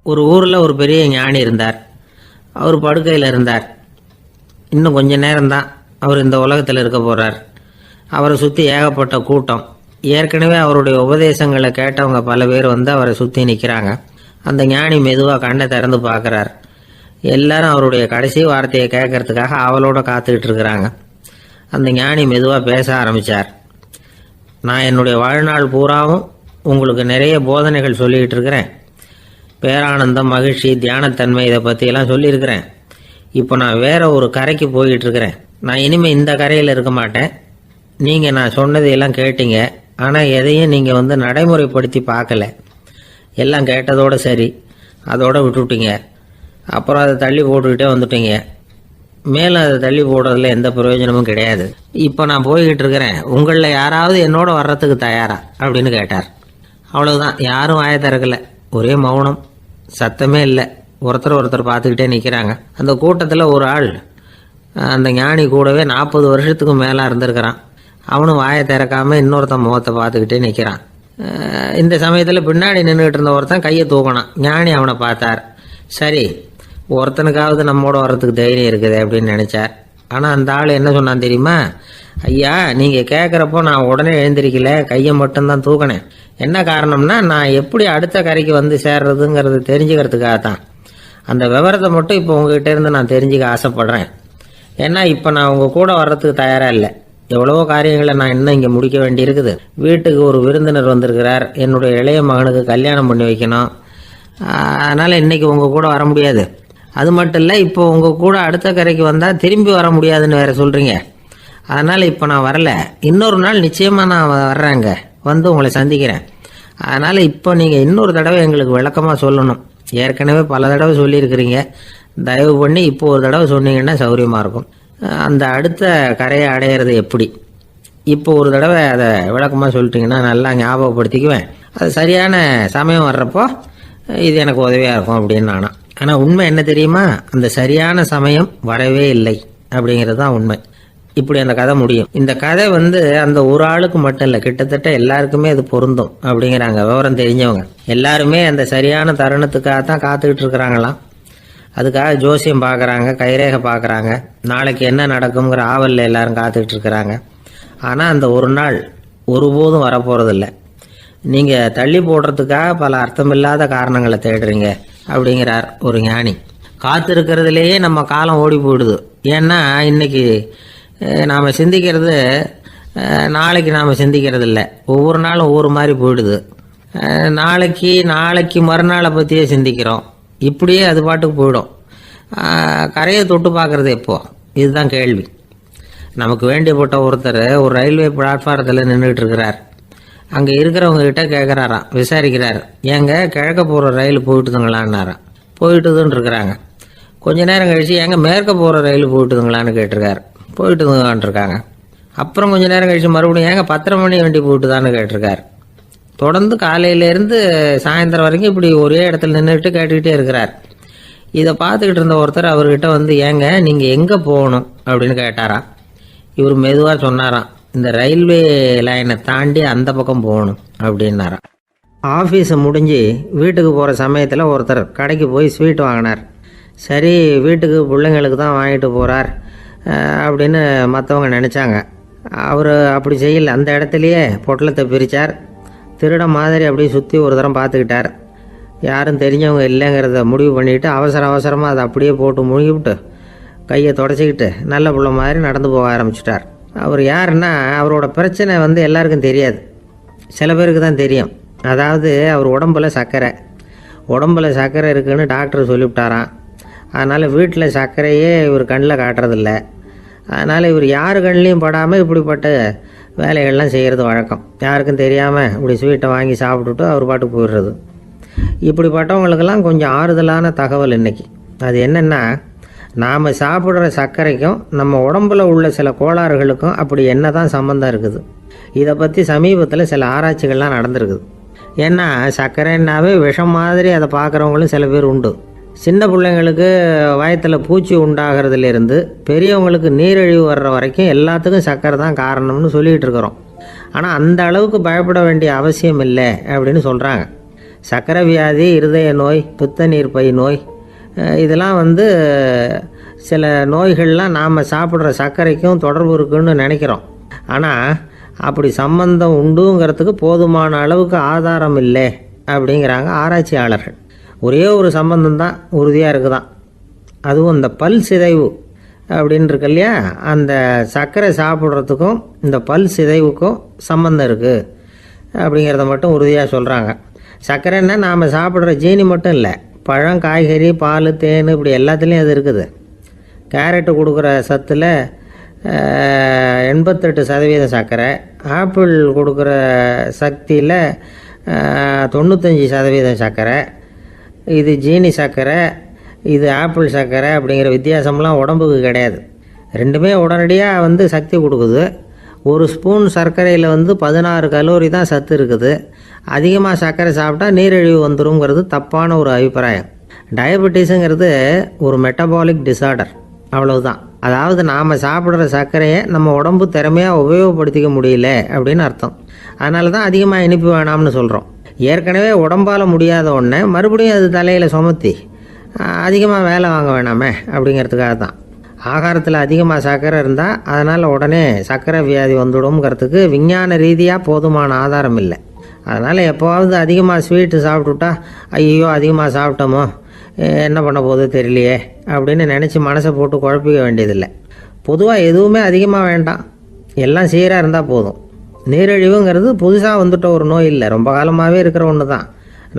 ஒரு ஊரில் ஒரு பெரிய ஞானி இருந்தார். அவர் படுக்கையில் இருந்தார். இன்னும் கொஞ்ச நேரம்தான் அவர் இந்த உலகத்தில் இருக்க போகிறார். அவரை சுற்றி ஏகப்பட்ட கூட்டம். ஏற்கனவே அவருடைய உபதேசங்களை கேட்டவங்க பல பேர் வந்து அவரை சுற்றி நிற்கிறாங்க. அந்த ஞானி மெதுவாக கண்ணை திறந்து பார்க்குறார். எல்லாரும் அவருடைய கடைசி வார்த்தையை கேட்கறதுக்காக அவளோட காத்துக்கிட்டு இருக்கிறாங்க. அந்த ஞானி மெதுவாக பேச ஆரம்பித்தார். நான் என்னுடைய வாழ்நாள் பூராவும் உங்களுக்கு நிறைய போதனைகள் சொல்லிக்கிட்டு இருக்கிறேன். பேரானந்தம், மகிழ்ச்சி, தியானத்தன்மை இதை பற்றியெல்லாம் சொல்லியிருக்கிறேன். இப்போ நான் வேற ஒரு கரைக்கு போய்கிட்டு இருக்கிறேன். நான் இனிமேல் இந்த கரையில் இருக்க மாட்டேன். நீங்கள் நான் சொன்னதையெல்லாம் கேட்டீங்க, ஆனால் எதையும் நீங்கள் வந்து நடைமுறைப்படுத்தி பார்க்கல. எல்லாம் கேட்டதோடு சரி, அதோடு விட்டுவிட்டீங்க. அப்புறம் அதை தள்ளி போட்டுக்கிட்டே வந்துட்டீங்க. மேலும் அதை தள்ளி போடுறதுல எந்த பிரயோஜனமும் கிடையாது. இப்போ நான் போய்கிட்டு இருக்கிறேன். உங்களில் யாராவது என்னோட வர்றதுக்கு தயாரா அப்படின்னு கேட்டார். அவ்வளவுதான். யாரும் வாயை திறக்கலை. ஒரே மௌனம், சத்தமே இல்லை. ஒருத்தர் பார்த்துக்கிட்டே நிற்கிறாங்க. அந்த கூட்டத்தில் ஒரு ஆள் அந்த ஞானி கூடவே 40 வருஷத்துக்கு மேலே இருந்திருக்கிறான். அவனும் வாயை திறக்காமல் இன்னொருத்தன் முகத்தை பார்த்துக்கிட்டே நிற்கிறான். இந்த சமயத்தில் பின்னாடி நின்றுக்கிட்டு இருந்த ஒருத்தன் கையை தூக்கினான். ஞானி அவனை பார்த்தார். சரி, ஒருத்தனுக்காவது நம்மோட வர்றதுக்கு தைரியம் இருக்குது அப்படின்னு நினச்சார். ஆனால் அந்த ஆள் என்ன சொன்னான் தெரியுமா? ஐயா, நீங்கள் கேட்குறப்போ நான் உடனே எழுந்திருக்கல, கையை மட்டும்தான் தூக்கினேன். என்ன காரணம்னா, நான் எப்படி அடுத்த கரைக்கு வந்து சேர்றதுங்கிறது தெரிஞ்சுக்கிறதுக்காக தான். அந்த விவரத்தை மட்டும் இப்போ உங்ககிட்ட இருந்து நான் தெரிஞ்சுக்க ஆசைப்படுறேன். ஏன்னா இப்போ நான் உங்கள் கூட வர்றதுக்கு தயாராக இல்லை. எவ்வளவோ காரியங்களை நான் இன்னும் இங்கே முடிக்க வேண்டியிருக்குது. வீட்டுக்கு ஒரு விருந்தினர் வந்திருக்கிறார். என்னுடைய இளைய மகனுக்கு கல்யாணம் பண்ணி வைக்கணும். அதனால் இன்றைக்கி உங்கள் கூட வர முடியாது. அது மட்டும் இல்லை, இப்போ உங்கள் கூட அடுத்த கரைக்கு வந்தால் திரும்பி வர முடியாதுன்னு வேறு சொல்கிறீங்க. அதனால் இப்போ நான் வரல. இன்னொரு நாள் நிச்சயமாக நான் வர்றேங்க, வந்து உங்களை சந்திக்கிறேன். அதனால் இப்போ நீங்கள் இன்னொரு தடவை எங்களுக்கு விளக்கமாக சொல்லணும். ஏற்கனவே பல தடவை சொல்லியிருக்கிறீங்க. தயவு பண்ணி இப்போ ஒரு தடவை சொன்னீங்கன்னா சௌகரியமாக இருக்கும். அந்த அடுத்த கரையை அடையிறது எப்படி? இப்போ ஒரு தடவை அதை விளக்கமாக சொல்லிட்டீங்கன்னா நல்லா ஞாபகப்படுத்திக்குவேன். அது சரியான சமயம் வர்றப்போ இது எனக்கு உதவியாக இருக்கும் அப்படின்னு நானா. ஆனால் உண்மை என்ன தெரியுமா? அந்த சரியான சமயம் வரவே இல்லை அப்படிங்கிறது தான் உண்மை. இப்படி அந்த கதை முடியும். இந்த கதை வந்து அந்த ஒரு ஆளுக்கு மட்டும் இல்லை, கிட்டத்தட்ட எல்லாருக்குமே அது பொருந்தும் அப்படிங்கிறாங்க விவரம் தெரிஞ்சவங்க. எல்லாருமே அந்த சரியான தருணத்துக்காக தான் காத்துக்கிட்டு இருக்கிறாங்களாம். அதுக்காக ஜோசியம் பார்க்குறாங்க, கைரேகை பார்க்குறாங்க. நாளைக்கு என்ன நடக்குங்கிற ஆவலில் எல்லாரும் காத்துக்கிட்டு இருக்கிறாங்க. ஆனால் அந்த ஒரு நாள் ஒருபோதும் வரப்போகிறதில்ல. நீங்கள் தள்ளி போடுறதுக்காக பல அர்த்தமில்லாத காரணங்களை தேடுறீங்க அப்படிங்கிறார் ஒரு ஞானி. காத்திருக்கிறதுலேயே நம்ம காலம் ஓடி போயிடுது. ஏன்னா இன்னைக்கு நாம் சிந்திக்கிறது நாளைக்கு நாம் சிந்திக்கிறது இல்லை. ஒவ்வொரு நாளும் ஒவ்வொரு மாதிரி போயிடுது. நாளைக்கு மறுநாளை பற்றியே சிந்திக்கிறோம். இப்படியே அது பாட்டுக்கு போயிடும். கரையை தொட்டு பார்க்குறது எப்போ? இதுதான் கேள்வி. நமக்கு வேண்டியப்பட்ட ஒருத்தர் ஒரு ரயில்வே பிளாட்ஃபாரத்தில் நின்றுட்டு இருக்கிறார். அங்கே இருக்கிறவங்க கிட்ட கேட்குறாராம், விசாரிக்கிறார். ஏங்க கிழக்க போகிற ரயில் போயிட்டுதுங்களான்னாராம். போயிட்டுதுன்னு இருக்கிறாங்க. கொஞ்ச நேரம் கழிச்சு, ஏங்க மேற்க போகிற ரயில் போயிட்டுதுங்களான்னு கேட்டிருக்காரு. போயிட்டுதுங்களான் இருக்காங்க. அப்புறம் கொஞ்ச நேரம் கழிச்சு மறுபடியும் ஏங்க 10:30 மணி வண்டி போயிட்டுதான்னு கேட்டிருக்காரு. தொடர்ந்து காலையிலேருந்து சாயந்தரம் வரைக்கும் இப்படி ஒரே இடத்துல நின்றுட்டு கேட்டுக்கிட்டே இருக்கிறார். இதை பார்த்துக்கிட்டு இருந்த ஒருத்தர் அவர்கிட்ட வந்து, ஏங்க நீங்கள் எங்கே போகணும் அப்படின்னு கேட்டாராம். இவர் மெதுவாக சொன்னாராம், இந்த ரயில்வே லைனை தாண்டி அந்த பக்கம் போகணும் அப்படின்னாராம். ஆஃபீஸை முடிஞ்சு வீட்டுக்கு போகிற சமயத்தில் ஒருத்தர் கடைக்கு போய் ஸ்வீட் வாங்கினார். சரி, வீட்டுக்கு பிள்ளைங்களுக்கு தான் வாங்கிட்டு போகிறார் அப்படின்னு மற்றவங்க நினச்சாங்க. அவர் அப்படி செய்யல. அந்த இடத்துலையே பொட்டலத்தை பிரித்தார். திருட மாதிரி அப்படியே சுற்றி ஒரு தரம் பார்த்துக்கிட்டார். யாரும் தெரிஞ்சவங்க இல்லைங்கிறத முடிவு பண்ணிவிட்டு அவசரமாக அதை அப்படியே போட்டு முழுகிவிட்டு கையை தொடச்சிக்கிட்டு நல்ல பிள்ளை மாதிரி நடந்து போக ஆரம்பிச்சிட்டார். அவர் யாருன்னா, அவரோட பிரச்சனை வந்து எல்லாருக்கும் தெரியாது, சில பேருக்கு தான் தெரியும். அதாவது அவர் உடம்பில் சர்க்கரை இருக்குதுன்னு டாக்டர் சொல்லிவிட்டாராம். அதனால் வீட்டில் சர்க்கரையே இவர் கண்ணில் காட்டுறதில்ல. அதனால் இவர் யார் கண்ணிலையும் படாமல் இப்படிப்பட்ட வேலைகள்லாம் செய்கிறது வழக்கம். யாருக்கும் தெரியாமல் இப்படி ஸ்வீட்டை வாங்கி சாப்பிட்டுட்டு அவர் பாட்டுக்கு போயிடுறது. இப்படிப்பட்டவங்களுக்கெல்லாம் கொஞ்சம் ஆறுதலான தகவல் இன்றைக்கி. அது என்னென்னா, நாம் சாப்பிட்ற சர்க்கரைக்கும் நம்ம உடம்பில் உள்ள சில கோளாறுகளுக்கும் அப்படி என்ன தான் சம்மந்தம் இருக்குது. இதை பற்றி சமீபத்தில் சில ஆராய்ச்சிகள்லாம் நடந்திருக்குது. ஏன்னா சர்க்கரைன்னாவே விஷம் மாதிரி அதை பார்க்குறவங்களும் சில பேர் உண்டு. சின்ன பிள்ளைங்களுக்கு வயத்தில் பூச்சி உண்டாகிறதுலேருந்து பெரியவங்களுக்கு நீரிழிவு வர்ற வரைக்கும் எல்லாத்துக்கும் சர்க்கரை தான் காரணம்னு சொல்லிகிட்டு இருக்கிறோம். ஆனால் அந்த அளவுக்கு பயப்பட வேண்டிய அவசியம் இல்லை அப்படின்னு சொல்கிறாங்க. சர்க்கரை வியாதி, இருதய நோய், பித்த நீர்ப்பை நோய், இதெல்லாம் சில நோய்கள்லாம் நாம் சாப்பிட்ற சர்க்கரைக்கும் தொடர்பு இருக்குன்னு நினைக்கிறோம். ஆனால் அப்படி சம்பந்தம் உண்டுங்கிறதுக்கு போதுமான அளவுக்கு ஆதாரம் இல்லை அப்படிங்கிறாங்க ஆராய்ச்சியாளர்கள். ஒரே ஒரு சம்பந்தம் தான் உறுதியாக இருக்குதான். அதுவும் இந்த பல் சிதைவு அப்படின்னு இருக்கு இல்லையா, அந்த சர்க்கரை சாப்பிட்றதுக்கும் இந்த பல் சிதைவுக்கும் சம்பந்தம் இருக்குது அப்படிங்கிறத மட்டும் உறுதியாக சொல்கிறாங்க. சர்க்கரைன்னா நாம் சாப்பிட்ற ஜீனி மட்டும் இல்லை, பழம், காய்கறி, பால், தேன், இப்படி எல்லாத்துலேயும் அது இருக்குது. கேரட்டு கொடுக்குற சத்தில் 88% சர்க்கரை, ஆப்பிள் கொடுக்குற சக்தியில் 95% சர்க்கரை. இது ஜீனி சர்க்கரை, இது ஆப்பிள் சர்க்கரை அப்படிங்கிற வித்தியாசம்லாம் உடம்புக்கு கிடையாது. ரெண்டுமே உடனடியாக சக்தி கொடுக்குது. ஒரு ஸ்பூன் சர்க்கரையில் 16 கலோரி தான் சத்து இருக்குது. அதிகமாக சர்க்கரை சாப்பிட்டா நீரிழிவு வந்துருங்கிறது தப்பான ஒரு அபிப்பிராயம். டயபெட்டிஸுங்கிறது ஒரு மெட்டபாலிக் டிஸார்டர், அவ்வளவுதான். அதாவது நாம் சாப்பிட்ற சர்க்கரையை நம்ம உடம்பு திறமையாக உபயோகப்படுத்திக்க முடியல அப்படின்னு அர்த்தம். அதனால தான் அதிகமாக இனிப்பு வேணாம்னு சொல்கிறோம். ஏற்கனவே உடம்பால் முடியாத ஒன்றை மறுபடியும் அது தலையில் சுமத்தி அதிகமாக வேலை வாங்க வேணாமே அப்படிங்கிறதுக்காக தான். ஆகாரத்தில் அதிகமாக சர்க்கரை இருந்தால் அதனால் உடனே சர்க்கரை வியாதி வந்துடும்ங்கிறதுக்கு விஞ்ஞான ரீதியாக போதுமான ஆதாரம் இல்லை. அதனால் எப்போவாவது அதிகமாக ஸ்வீட்டு சாப்பிட்டுட்டா ஐயோ அதிகமாக சாப்பிட்டோமோ, என்ன பண்ண போகுது தெரியலையே அப்படின்னு நினச்சி மனசை போட்டு குழப்பிக்க வேண்டியதில்லை. பொதுவாக எதுவுமே அதிகமாக வேண்டாம், எல்லாம் சீராக இருந்தால் போதும். நீரிழிவுங்கிறது புதுசாக வந்துட்ட ஒரு நோய் இல்லை, ரொம்ப காலமாகவே இருக்கிற ஒன்று தான்.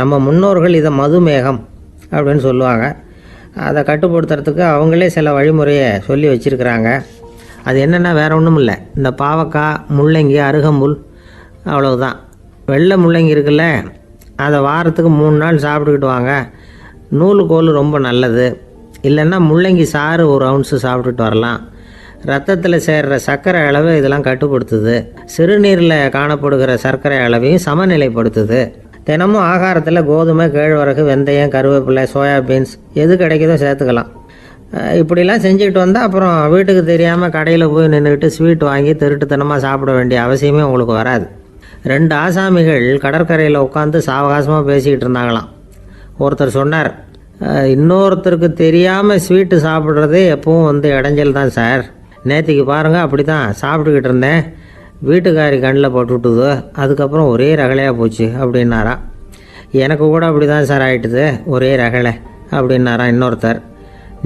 நம்ம முன்னோர்கள் இதை மதுமேகம் அப்படின்னு சொல்லுவாங்க. அதை கட்டுப்படுத்துறதுக்கு அவங்களே சில வழிமுறையை சொல்லி வச்சுருக்கிறாங்க. அது என்னென்னா வேறு ஒன்றும் இல்லை, இந்த பாவக்காய், முள்ளங்கி, அருகம்புல், அவ்வளவுதான். வெள்ளை முள்ளங்கி இருக்குல்ல, அதை வாரத்துக்கு 3 நாள் சாப்பிட்டுக்கிட்டு வாங்க. நூலுக்கோல் ரொம்ப நல்லது. இல்லைன்னா முள்ளங்கி சாறு 1 ounce சாப்பிட்டுட்டு வரலாம். ரத்தத்தில் சேர்கிற சர்க்கரை அளவு இதெல்லாம் கட்டுப்படுத்துது. சிறுநீரில் காணப்படுகிற சர்க்கரை அளவையும் சமநிலைப்படுத்துது. தினமும் ஆகாரத்தில் கோதுமை, கேழ்வரகு, வெந்தயம், கருவேப்பிலை, சோயாபீன்ஸ் எது கிடைக்குதோ சேர்த்துக்கலாம். இப்படிலாம் செஞ்சுக்கிட்டு வந்தால் அப்புறம் வீட்டுக்கு தெரியாமல் கடையில் போய் நின்றுக்கிட்டு ஸ்வீட் வாங்கி திருட்டுத்தனமாக சாப்பிட வேண்டிய அவசியமே உங்களுக்கு வராது. 2 ஆசாமிகள் கடற்கரையில் உட்காந்து சாவகாசமாக பேசிக்கிட்டு இருந்தாங்களாம். ஒருத்தர் சொன்னார், இன்னொருத்தருக்கு தெரியாமல் ஸ்வீட்டு சாப்பிட்றதே எப்பவும் இடைஞ்சல் தான் சார். நேற்றுக்கு பாருங்கள், அப்படி தான் சாப்பிட்டுக்கிட்டு இருந்தேன், வீட்டுக்காரி கண்ணில் போட்டுவிட்டுது, அதுக்கப்புறம் ஒரே ரகலையாக போச்சு அப்படின்னாரா. எனக்கு கூட அப்படி தான் சார் ஆகிட்டுது, ஒரே ரகலை அப்படின்னாரா இன்னொருத்தர்.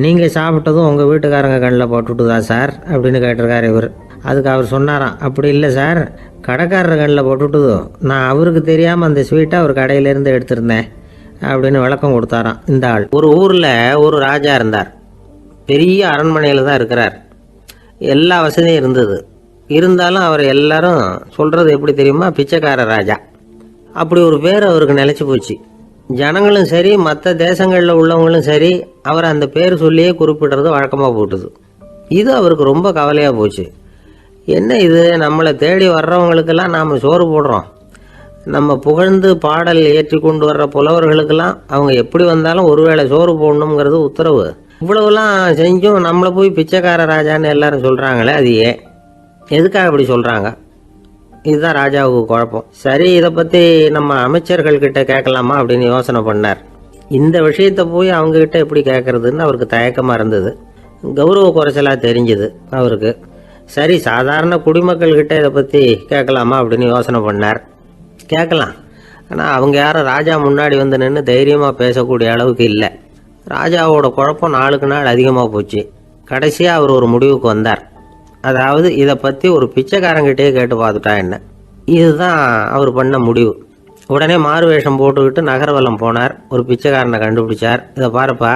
நீங்கள் சாப்பிட்டதும் உங்கள் வீட்டுக்காரங்க கண்ணில் போட்டுவிட்டுதா சார் அப்படின்னு கேட்டிருக்காரு இவர். அதுக்கு அவர் சொன்னாராம், அப்படி இல்லை சார், கடைக்காரர் கண்ணில் போட்டுவிட்டுதோ, நான் அவருக்கு தெரியாமல் அந்த ஸ்வீட்டை அவர் கடையிலேருந்து எடுத்திருந்தேன் அப்படின்னு விளக்கம் கொடுத்தாராம் இந்த ஆள். ஒரு ஊரில் ஒரு ராஜா இருந்தார். பெரிய அரண்மனையில் தான் இருக்கிறார். எல்லா வசதியும் இருந்தது. இருந்தாலும் அவர் எல்லாரும் சொல்கிறது எப்படி தெரியுமா, பிச்சைக்கார ராஜா. அப்படி ஒரு பேர் அவருக்கு நிலச்சி போச்சு. ஜனங்களும் சரி, மற்ற தேசங்களில் உள்ளவங்களும் சரி, அவர் அந்த பேர் சொல்லியே குறிப்பிடுறது வழக்கமாக போட்டுது. இது அவருக்கு ரொம்ப கவலையாக போச்சு. என்ன இது, நம்மளை தேடி வர்றவங்களுக்கெல்லாம் நாம் சோறு போடுறோம், நம்ம புகழ்ந்து பாடல் ஏற்றி கொண்டு வர்ற புலவர்களுக்கெல்லாம் அவங்க எப்படி வந்தாலும் ஒருவேளை சோறு போடணுங்கிறது உத்தரவு. இவ்வளவுலாம் செஞ்சும் நம்மளை போய் பிச்சைக்கார ராஜான்னு எல்லாரும் சொல்கிறாங்களே, அது ஏன், எதுக்காக அப்படி சொல்கிறாங்க? இதுதான் ராஜாவுக்கு குழப்பம். சரி, இதை பற்றி நம்ம அமைச்சர்கள்கிட்ட கேட்கலாமா அப்படின்னு யோசனை பண்ணார். இந்த விஷயத்தை போய் அவங்கக்கிட்ட எப்படி கேட்கறதுன்னு அவருக்கு தயக்கமாக இருந்தது. கௌரவ குறைச்சலாக தெரிஞ்சுது அவருக்கு. சரி, சாதாரண குடிமக்கள்கிட்ட இதை பற்றி கேட்கலாமா அப்படின்னு யோசனை பண்ணார். கேட்கலாம், ஆனால் அவங்க யாரும் ராஜா முன்னாடி நின்று தைரியமாக பேசக்கூடிய அளவுக்கு இல்லை. ராஜாவோட குழப்பம் நாளுக்கு நாள் அதிகமாக போச்சு. கடைசியாக அவர் ஒரு முடிவுக்கு வந்தார். அதாவது இதை பற்றி ஒரு பிச்சைக்காரங்கிட்டே கேட்டு பார்த்துட்டா என்ன. இதுதான் அவர் பண்ண முடிவு. உடனே மாறு வேஷம் போட்டுக்கிட்டு நகர்வலம் போனார். ஒரு பிச்சைக்காரனை கண்டுபிடிச்சார். இதை பாருப்பா,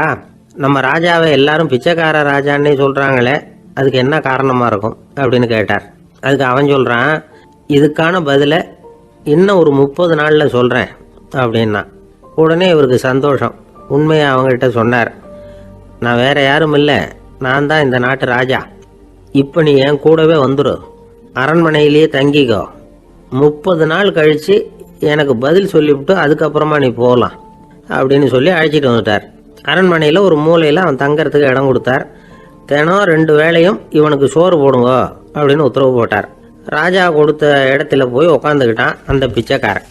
நம்ம ராஜாவை எல்லாரும் பிச்சைக்கார ராஜான்னே சொல்கிறாங்களே, அதுக்கு என்ன காரணமாக இருக்கும் அப்படின்னு கேட்டார். அதுக்கு அவன் சொல்கிறான், இதுக்கான பதிலை இன்னும் ஒரு 30 நாளில் சொல்கிறேன் அப்படின்னா. உடனே இவருக்கு சந்தோஷம். உண்மையை அவங்ககிட்ட சொன்னார். நான் வேற யாரும் இல்லை, நான் தான் இந்த நாட்டு ராஜா. இப்போ நீ என் கூடவே வந்துடு, அரண்மனையிலேயே தங்கிக்கோ. 30 நாள் கழித்து எனக்கு பதில் சொல்லிவிட்டு அதுக்கப்புறமா நீ போகலாம் அப்படின்னு சொல்லி அழைச்சிட்டு வந்துட்டார். அரண்மனையில் ஒரு மூலையில் அவன் தங்கறதுக்கு இடம் கொடுத்தார். தினம் 2 வேளையும் இவனுக்கு சோறு போடுங்க அப்படின்னு உத்தரவு போட்டார். ராஜா கொடுத்த இடத்துல போய் உக்காந்துக்கிட்டான் அந்த பிச்சைக்காரன்.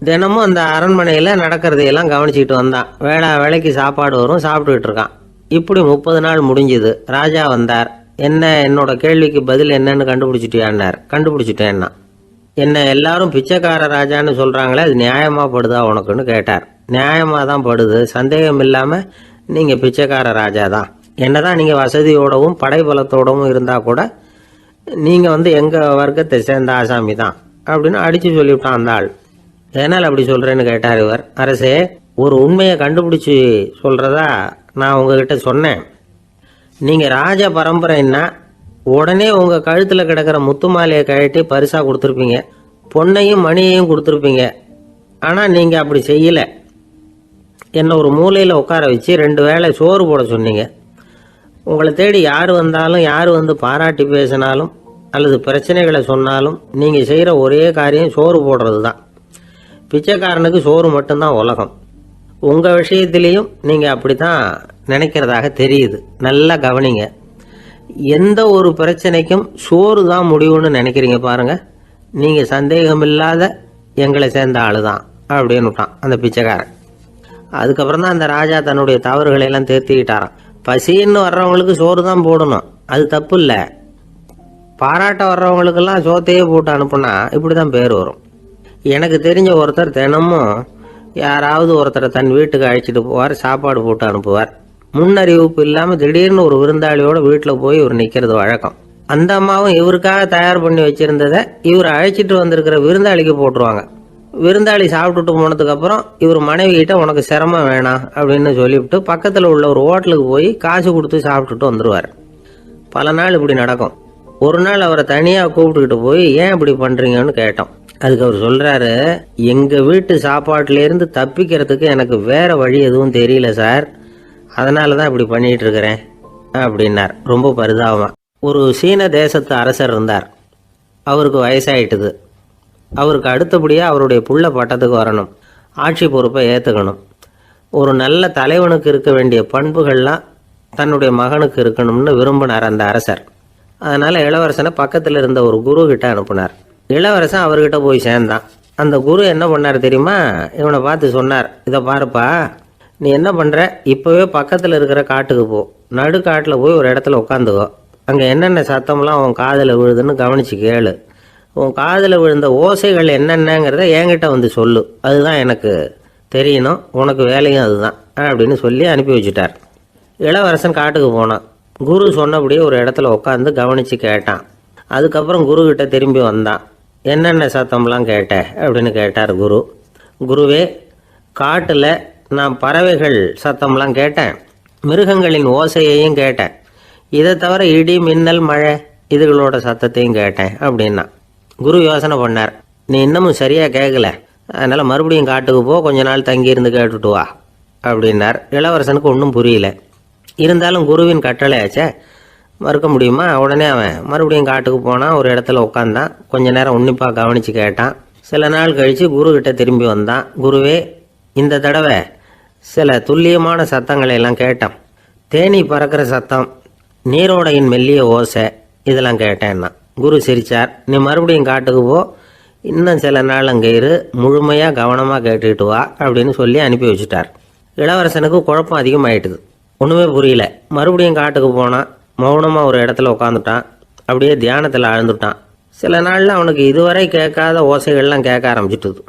தினமும் அந்த அரண்மனையில் நடக்கிறதையெல்லாம் கவனிச்சிக்கிட்டு வந்தான். வேளைக்கு சாப்பாடு வரும், சாப்பிட்டுக்கிட்டு இருக்கான். இப்படி 30 நாள் முடிஞ்சுது. ராஜா வந்தார். என்ன, என்னோட கேள்விக்கு பதில் என்னன்னு கண்டுபிடிச்சிட்டியான்னார். கண்டுபிடிச்சிட்டேன்னா. என்ன எல்லாரும் பிச்சைக்கார ராஜான்னு சொல்கிறாங்களே, அது நியாயமாக படுதா உனக்குன்னு கேட்டார். நியாயமாக தான் படுது, சந்தேகம் இல்லாமல் நீங்கள் பிச்சைக்கார ராஜா தான். என்னதான் நீங்கள் வசதியோடவும் படைபலத்தோடவும் இருந்தால் கூட நீங்கள் எங்கள் வர்க்கத்தை சேர்ந்த ஆசாமி தான் அப்படின்னு அடித்து சொல்லிவிட்டான் அந்த ஆள். எதனால் அப்படி சொல்கிறேன்னு கேட்டார் இவர். அரசே, ஒரு உண்மையை கண்டுபிடிச்சி சொல்கிறதா நான் உங்ககிட்ட சொன்னேன். நீங்கள் ராஜ பரம்பரைன்னா உடனே உங்கள் கழுத்தில் கிடக்கிற முத்து மாலையை கழட்டி பரிசாக கொடுத்துருப்பீங்க, பொண்ணையும் மணியையும் கொடுத்துருப்பீங்க. ஆனால் நீங்கள் அப்படி செய்யலை. என்னை ஒரு மூலையில் உட்கார வச்சு 2 வேளை சோறு போட சொன்னீங்க. உங்களை தேடி யார் வந்தாலும், யார் பாராட்டி பேசினாலும் அல்லது பிரச்சனைகளை சொன்னாலும் நீங்கள் செய்கிற ஒரே காரியம் சோறு போடுறது தான். பிச்சைக்காரனுக்கு சோறு மட்டும்தான் உலகம். உங்கள் விஷயத்திலையும் நீங்கள் அப்படி தான் நினைக்கிறதாக தெரியுது. நல்லா கவனிங்க. எந்த ஒரு பிரச்சனைக்கும் சோறு தான் முடிவுன்னு நினைக்கிறீங்க பாருங்கள். நீங்கள் சந்தேகமில்லாத எங்களை சேர்ந்த ஆள் தான் அப்படின்னு விட்டான் அந்த பிச்சைக்காரன். அதுக்கப்புறம் தான் அந்த ராஜா தன்னுடைய தவறுகளை எல்லாம் தேர்த்திக்கிட்டாராம். பசின்னு வர்றவங்களுக்கு சோறு தான் போடணும், அது தப்பு இல்லை. பாராட்ட வர்றவங்களுக்கெல்லாம் சோத்தையே போட்டு அனுப்புனா இப்படி தான் பேர் வரும். எனக்கு தெரிஞ்ச ஒருத்தர் தினமும் யாராவது ஒருத்தரை தன் வீட்டுக்கு அழைச்சிட்டு போவார், சாப்பாடு போட்டு அனுப்புவார். முன்னறிவிப்பு இல்லாமல் திடீர்னு ஒரு விருந்தாளியோட வீட்டில் போய் இவர் நிற்கிறது வழக்கம். அந்த அம்மாவும் இவருக்காக தயார் பண்ணி வச்சிருந்ததை இவர் அழைச்சிட்டு வந்திருக்கிற விருந்தாளிக்கு போட்டுருவாங்க. விருந்தாளி சாப்பிட்டுட்டு போனதுக்கப்புறம் இவர் மனைவி கிட்ட உனக்கு சிரமம் வேணாம் அப்படின்னு சொல்லிவிட்டு பக்கத்தில் உள்ள ஒரு ஹோட்டலுக்கு போய் காசு கொடுத்து சாப்பிட்டுட்டு வந்துடுவார். பல நாள் இப்படி நடக்கும். ஒரு நாள் அவரை தனியாக கூப்பிட்டுக்கிட்டு போய் ஏன் இப்படி பண்ணுறீங்கன்னு கேட்டோம். அதுக்கு அவர் சொல்கிறாரு, எங்கள் வீட்டு சாப்பாட்டிலேருந்து தப்பிக்கிறதுக்கு எனக்கு வேறு வழி எதுவும் தெரியல சார், அதனால தான் இப்படி பண்ணிகிட்டு இருக்கிறேன் அப்படின்னார் ரொம்ப பரிதாபமாக. ஒரு சீன தேசத்து அரசர் இருந்தார். அவருக்கு வயசாயிட்டுது. அவருக்கு அடுத்தபடியாக அவருடைய புள்ள பட்டத்துக்கு வரணும், ஆட்சி பொறுப்பை ஏற்றுக்கணும். ஒரு நல்ல தலைவனுக்கு இருக்க வேண்டிய பண்புகள்லாம் தன்னுடைய மகனுக்கு இருக்கணும்னு விரும்பினார் அந்த அரசர். அதனால் இளவரசனை பக்கத்தில் இருந்த ஒரு குரு கிட்ட அனுப்புனார். இளவரசன் அவர்கிட்ட போய் சேர்ந்தான். அந்த குரு என்ன பண்ணார் தெரியுமா? இவனை பார்த்து சொன்னார், இதை பாருப்பா, நீ என்ன பண்ணுற, இப்போவே பக்கத்தில் இருக்கிற காட்டுக்கு போ, நடுக்காட்டில் போய் ஒரு இடத்துல உட்காந்துக்கோ. அங்கே என்னென்ன சத்தம்லாம் உன் காதில் விழுதுன்னு கவனித்து கேளு. உன் காதில் விழுந்த ஓசைகள் என்னென்னங்கிறத என்கிட்ட சொல்லு, அதுதான் எனக்கு தெரியணும், உனக்கு வேலையும் அதுதான் அப்படின்னு சொல்லி அனுப்பி வச்சுட்டார். இளவரசன் காட்டுக்கு போனான். குரு சொன்னபடியே ஒரு இடத்துல உட்காந்து கவனித்து கேட்டான். அதுக்கப்புறம் குரு கிட்ட திரும்பி வந்தான். என்னென்ன சத்தம்லாம் கேட்ட அப்படின்னு கேட்டார் குரு. குருவே, காட்டில் நான் பறவைகள் சத்தம்லாம் கேட்டேன், மிருகங்களின் ஓசையையும் கேட்டேன், இதை தவிர இடி மின்னல் மழை இதுகளோட சத்தத்தையும் கேட்டேன் அப்படின்னா. குரு யோசனை பண்ணார், நீ இன்னமும் சரியாக கேட்கல, அதனால் மறுபடியும் காட்டுக்கு போ, கொஞ்ச நாள் தங்கியிருந்து கேட்டுட்டு வா அப்படின்னார். இளவரசனுக்கு ஒன்றும் புரியல. இருந்தாலும் குருவின் கட்டளையாச்சே, மறுக்க முடியுமா? உடனே அவன் மறுபடியும் காட்டுக்கு போனான். ஒரு இடத்துல உட்காந்தான். கொஞ்ச நேரம் உன்னிப்பாக கவனித்து கேட்டான். சில நாள் கழித்து குரு கிட்ட திரும்பி வந்தான். குருவே, இந்த தடவை சில துல்லியமான சத்தங்களை எல்லாம் கேட்டான். தேனி பறக்கிற சத்தம், நீரோடையின் மெல்லிய ஓசை, இதெல்லாம் கேட்டேன்னா. குரு சிரிச்சார். நீ மறுபடியும் காட்டுக்கு போ, இன்னும் சில நாள் அங்கே இரு, முழுமையாக கவனமாக கேட்டுக்கிட்டு வா அப்படின்னு சொல்லி அனுப்பி வச்சுட்டார். இளவரசனுக்கு குழப்பம் அதிகமாயிட்டுது. ஒன்றுமே புரியல. மறுபடியும் காட்டுக்கு போனான். மௌனமாக ஒரு இடத்துல உட்காந்துட்டான். அப்படியே தியானத்தில் ஆழ்ந்துட்டான். சில நாளில் அவனுக்கு இதுவரை கேட்காத ஓசைகள்லாம் கேட்க ஆரம்பிச்சிட்டுது.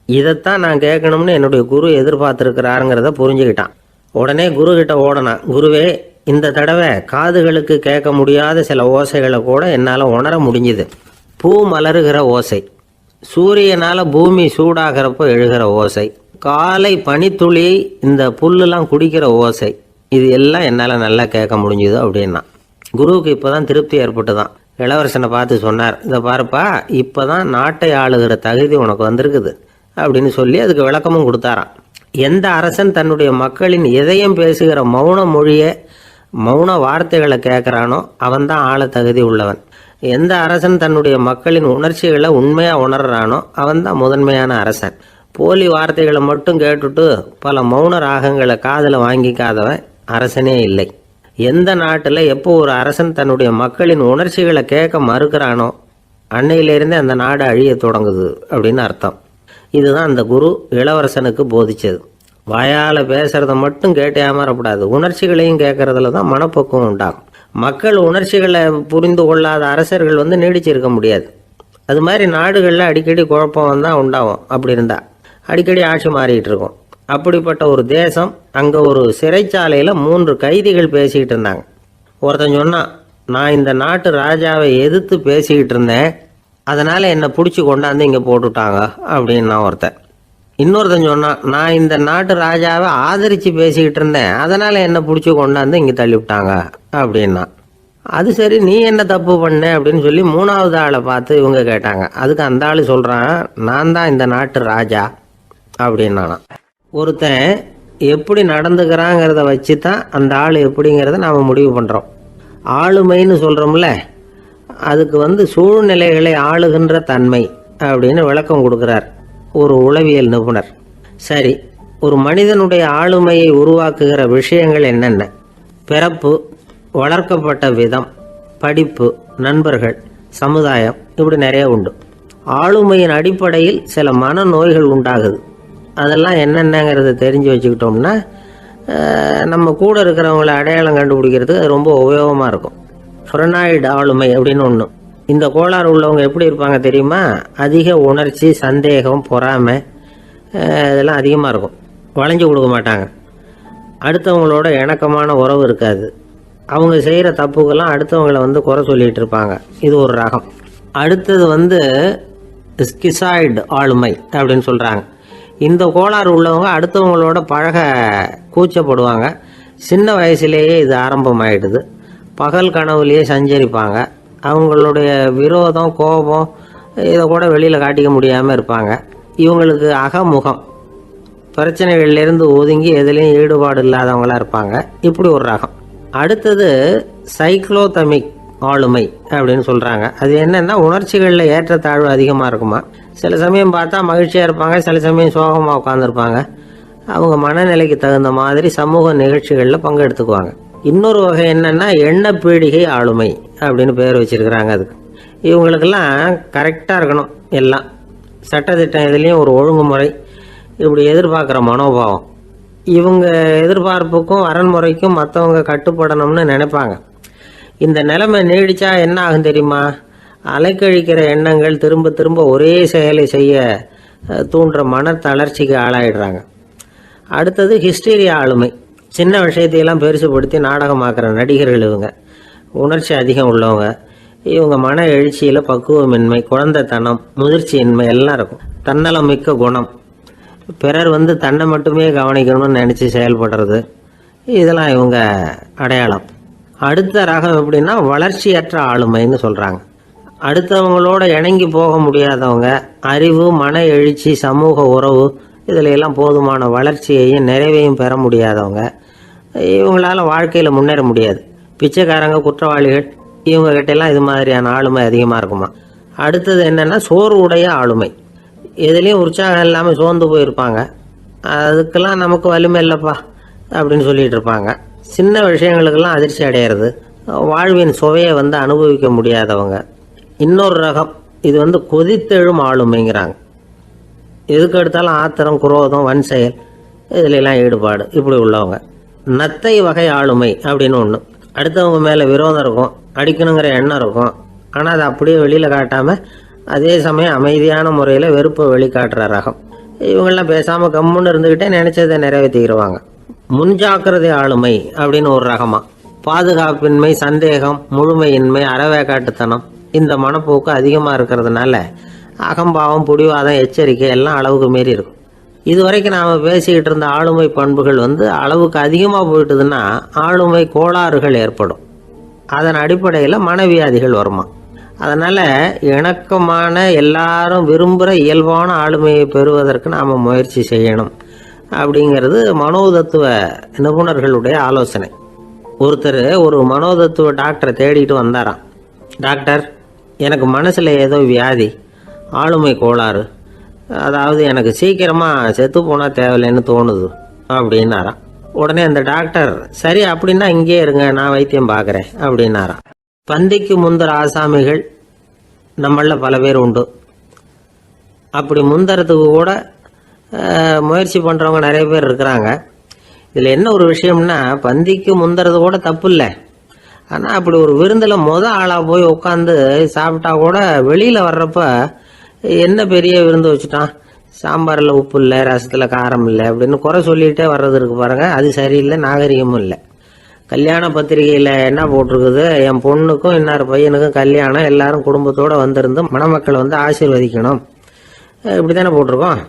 இதைத்தான் நான் கேட்கணும்னு என்னுடைய குரு எதிர்பார்த்துருக்கிறாருங்கிறத புரிஞ்சுக்கிட்டான். உடனே குரு கிட்ட ஓடனான். குருவே, இந்த தடவை காதுகளுக்கு கேட்க முடியாத சில ஓசைகளை கூட என்னால் உணர முடிஞ்சுது. பூ மலருகிற ஓசை, சூரியனால் பூமி சூடாகிறப்போ எழுகிற ஓசை, காலை பனித்துளி இந்த புல்லுலாம் குடிக்கிற ஓசை, இது எல்லாம் என்னால் நல்லா கேட்க முடிஞ்சுது அப்படின்னா. குருவுக்கு இப்போ தான் திருப்தி ஏற்பட்டு தான். இளவரசனை பார்த்து சொன்னார், இதை பாருப்பா, இப்போ தான் நாட்டை ஆளுகிற தகுதி உனக்கு வந்திருக்குது அப்படின்னு சொல்லி அதுக்கு விளக்கமும் கொடுத்தாராம். எந்த அரசன் தன்னுடைய மக்களின் இதயம் பேசுகிற மௌன மொழியை, மௌன வார்த்தைகளை கேட்குறானோ அவன் தான் ஆள தகுதி உள்ளவன். எந்த அரசன் தன்னுடைய மக்களின் உணர்ச்சிகளை உண்மையாக உணர்றானோ அவன் தான் முதன்மையான அரசன். போலி வார்த்தைகளை மட்டும் கேட்டுட்டு பல மௌன ராகங்களை காதில் வாங்கிக்காதவன் அரசனே இல்லை. எந்த நாட்டில் எப்போ ஒரு அரசன் தன்னுடைய மக்களின் உணர்ச்சிகளை கேட்க மறுக்கிறானோ அன்னையிலேருந்தே அந்த நாடு அழிய தொடங்குது அப்படின்னு அர்த்தம். இதுதான் அந்த குரு இளவரசனுக்கு போதிச்சது. வாயால் பேசுறத மட்டும் கேட்டு ஏமாறக்கூடாது, உணர்ச்சிகளையும் கேட்கறதுல தான் மனப்பக்குவம் உண்டாகும். மக்கள் உணர்ச்சிகளை புரிந்து கொள்ளாத அரசர்கள் நீடிச்சிருக்க முடியாது. அது மாதிரி நாடுகளில் அடிக்கடி குழப்பம் தான் உண்டாகும். அப்படி இருந்தால் அடிக்கடி ஆட்சி மாறிக்கிட்டு இருக்கும். அப்படிப்பட்ட ஒரு தேசம், அங்கே ஒரு சிறைச்சாலையில் 3 கைதிகள் பேசிக்கிட்டு இருந்தாங்க. ஒருத்தன் சொன்னான், நான் இந்த நாட்டு ராஜாவை எதிர்த்து பேசிக்கிட்டு இருந்தேன், அதனால் என்னை பிடிச்சி கொண்டாந்து இங்கே போட்டுட்டாங்க அப்படின்னா ஒருத்தன். இன்னொருத்தன் சொன்னான், நான் இந்த நாட்டு ராஜாவை ஆதரித்து பேசிக்கிட்டு இருந்தேன், அதனால் என்னை பிடிச்சி கொண்டாந்து இங்கே தள்ளிவிட்டாங்க அப்படின்னா. அது சரி, நீ என்ன தப்பு பண்ண அப்படின்னு சொல்லி 3வது ஆளை பார்த்து இவங்க கேட்டாங்க. அதுக்கு அந்த ஆள் சொல்கிறான், நான் தான் இந்த நாட்டு ராஜா அப்படின்னா. ஒருத்தன் எப்படி நடந்துக்கிறாங்கிறத வச்சு தான் அந்த ஆள் எப்படிங்கிறத நாம் முடிவு பண்ணுறோம். ஆளுமைன்னு சொல்கிறோம்ல, அதுக்கு சூழ்நிலைகளை ஆளுகின்ற தன்மை அப்படின்னு விளக்கம் கொடுக்குறார் ஒரு உளவியல் நிபுணர். சரி, ஒரு மனிதனுடைய ஆளுமையை உருவாக்குகிற விஷயங்கள் என்னென்ன? பிறப்பு, வளர்க்கப்பட்ட விதம், படிப்பு, நண்பர்கள், சமுதாயம், இப்படி நிறைய உண்டு. ஆளுமையின் அடிப்படையில் சில மனநோய்கள் உண்டாகுது. அதெல்லாம் என்னென்னங்கிறத தெரிஞ்சு வச்சுக்கிட்டோம்னா நம்ம கூட இருக்கிறவங்கள அடையாளம் கண்டுபிடிக்கிறதுக்கு அது ரொம்ப உபயோகமாக இருக்கும். ஃப்ரெனாய்டு ஆளுமை அப்படின்னு ஒன்று. இந்த கோளாறு உள்ளவங்க எப்படி இருப்பாங்க தெரியுமா? அதிக உணர்ச்சி, சந்தேகம், பொறாமை இதெல்லாம் அதிகமாக இருக்கும். வளைஞ்சு கொடுக்க மாட்டாங்க. அடுத்தவங்களோட இணக்கமான உறவு இருக்காது. அவங்க செய்கிற தப்புக்கெல்லாம் அடுத்தவங்களை குறை சொல்லிகிட்டு இருப்பாங்க. இது ஒரு ரகம். அடுத்தது ஸ்கிசாய்டு ஆளுமை அப்படின்னு சொல்கிறாங்க. இந்த கோளாறு உள்ளவங்க அடுத்தவங்களோட பழக கூச்சப்படுவாங்க. சின்ன வயசுலேயே இது ஆரம்பமாயிடுது. பகல் கனவுலேயே சஞ்சரிப்பாங்க. அவங்களுடைய விரோதம், கோபம் இதை கூட வெளியில் காட்டிக்க முடியாமல் இருப்பாங்க. இவங்களுக்கு அகமுகம், பிரச்சனைகள்லேருந்து ஒதுங்கி எதுலேயும் ஈடுபாடு இல்லாதவங்களாக இருப்பாங்க. இப்படி ஒரு ரகம். அடுத்தது சைக்ளோதமிக் ஆளுமை அப்படின்னு சொல்கிறாங்க. அது என்னென்னா, உணர்ச்சிகளில் ஏற்றத்தாழ்வு அதிகமாக இருக்குமா. சில சமயம் பார்த்தா மகிழ்ச்சியாக இருப்பாங்க, சில சமயம் சோகமாக உட்காந்துருப்பாங்க. அவங்க மனநிலைக்கு தகுந்த மாதிரி சமூக நிகழ்ச்சிகளில் பங்கெடுத்துக்குவாங்க. இன்னொரு வகை என்னென்னா எண்ணப்பீடிகை ஆளுமை அப்படின்னு பேர் வச்சிருக்கிறாங்க. அதுக்கு இவங்களுக்கெல்லாம் கரெக்டாக இருக்கணும், எல்லாம் சட்டத்திட்டம், இதுலேயும் ஒரு ஒழுங்குமுறை, இப்படி எதிர்பார்க்குற மனோபாவம். இவங்க எதிர்பார்ப்புக்கும் அரண்முறைக்கும் மற்றவங்க கட்டுப்படணும்னு நினைப்பாங்க. இந்த நிலைமை நீடிச்சா என்ன ஆகும் தெரியுமா? அலைக்கழிக்கிற எண்ணங்கள் திரும்ப திரும்ப ஒரே செயலை செய்ய தூண்டுற மன தளர்ச்சிக்கு ஆளாயிடுறாங்க. அடுத்தது ஹிஸ்டீரியா ஆளுமை. சின்ன விஷயத்தையெல்லாம் பெருசுப்படுத்தி நாடகமாக்குற நடிகர்கள் இவங்க. உணர்ச்சி அதிகம் உள்ளவங்க. இவங்க மன எழுச்சியில் பக்குவமின்மை, குழந்தைத்தனம், முதிர்ச்சியின்மை எல்லாம் இருக்கும். தன்னலம் மிக்க குணம். பிறர் தன்னை மட்டுமே கவனிக்கணும்னு நினச்சி செயல்படுறது, இதெல்லாம் இவங்க அடையாளம். அடுத்த ரகம் எப்படின்னா வளர்ச்சியற்ற ஆளுமைன்னு சொல்கிறாங்க. அடுத்தவங்களோட இணங்கி போக முடியாதவங்க, அறிவு, மன எழுச்சி, சமூக உறவு இதில் எல்லாம் போதுமான வளர்ச்சியையும் நிறைவையும் பெற முடியாதவங்க. இவங்களால வாழ்க்கையில் முன்னேற முடியாது. பிச்சைக்காரங்க, குற்றவாளிகள், இவங்ககிட்டெல்லாம் இது மாதிரியான ஆளுமை அதிகமாக இருக்குமா. அடுத்தது என்னென்னா சோர்வுடைய ஆளுமை. எதுலேயும் உற்சாகம் இல்லாமல் சோர்ந்து போயிருப்பாங்க. அதுக்கெல்லாம் நமக்கு வலிமை இல்லைப்பா அப்படின்னு சொல்லிட்டு இருப்பாங்க. சின்ன விஷயங்களுக்கெல்லாம் அதிர்ச்சி அடையிறது, வாழ்வின் சுவையை அனுபவிக்க முடியாதவங்க. இன்னொரு ரகம், இது கொதித்தெழும் ஆளுமைங்கிறாங்க. எதுக்கு எடுத்தாலும் ஆத்திரம், குரோதம், வன் செயல் இதுலெல்லாம் ஈடுபாடு, இப்படி உள்ளவங்க. நத்தை வகை ஆளுமை அப்படின்னு ஒன்று. அடுத்தவங்க மேலே விரோதம் இருக்கும், அடிக்கணுங்கிற எண்ணம் இருக்கும். ஆனால் அதை அப்படியே வெளியில் காட்டாமல் அதே சமயம் அமைதியான முறையில் வெறுப்பை வெளிக்காட்டுற ரகம். இவங்கெல்லாம் பேசாமல் கம்முன்னு இருந்துக்கிட்டே நினைச்சதை நிறைவேற்றிக்கிடுவாங்க. முன்ஜாக்கிரதை ஆளுமை அப்படின்னு ஒரு ரகமா. பாதுகாப்பின்மை, சந்தேகம், முழுமையின்மை, அறவேக்காட்டுத்தனம் இந்த மனப்போக்கு அதிகமாக இருக்கிறதுனால அகம்பாவம், புடிவாதம், எச்சரிக்கை எல்லாம் அளவுக்கு மீறி இருக்கும். இதுவரைக்கும் நாம் பேசிக்கிட்டு இருந்த ஆளுமை பண்புகள் அளவுக்கு அதிகமாக போயிட்டுதுன்னா ஆளுமை கோளாறுகள் ஏற்படும். அதன் அடிப்படையில் மனவியாதிகள் வருமா. அதனால் இணக்கமான, எல்லாரும் விரும்புகிற இயல்பான ஆளுமையை பெறுவதற்கு நாம் முயற்சி செய்யணும் அப்படிங்கிறது மனோதத்துவ நிபுணர்களுடைய ஆலோசனை. ஒருத்தர் ஒரு மனோதத்துவ டாக்டரை தேடிட்டு வந்தாராம். டாக்டர், எனக்கு மனசில் ஏதோ வியாதி, ஆளுமை கோளாறு, அதாவது எனக்கு சீக்கிரமாக செத்து போனால் தேவையில்லைன்னு தோணுது அப்படின்னாராம். உடனே அந்த டாக்டர், சரி அப்படின்னா இங்கே இருங்க, நான் வைத்தியம் பார்க்குறேன் அப்படின்னாராம். பந்திக்கு முந்தர ஆசாமிகள் நம்மள பல பேர் உண்டு. அப்படி முந்தறதுக்கு கூட முயற்சி பண்ணுறவங்க நிறைய பேர் இருக்கிறாங்க. இதில் என்ன ஒரு விஷயம்னா, பந்திக்கு முந்துறது கூட தப்பு இல்லை. ஆனால் அப்படி ஒரு விருந்தில் ஆளாக போய் உட்காந்து சாப்பிட்டா கூட வெளியில் வர்றப்ப என்ன பெரிய விருந்து வச்சுட்டான், சாம்பாரில் உப்பு இல்லை, ரசத்தில் காரம் இல்லை அப்படின்னு குறை சொல்லிகிட்டே வர்றது இருக்கு பாருங்க, அது சரியில்லை, நாகரிகமும் இல்லை. கல்யாண பத்திரிகையில் என்ன போட்டிருக்குது, என் பொண்ணுக்கும் இன்னார் பையனுக்கும் கல்யாணம், எல்லாரும் குடும்பத்தோடு வந்திருந்து மணமக்கள் வந்து ஆசீர்வதிக்கணும், இப்படி தானே போட்டிருக்கோம்.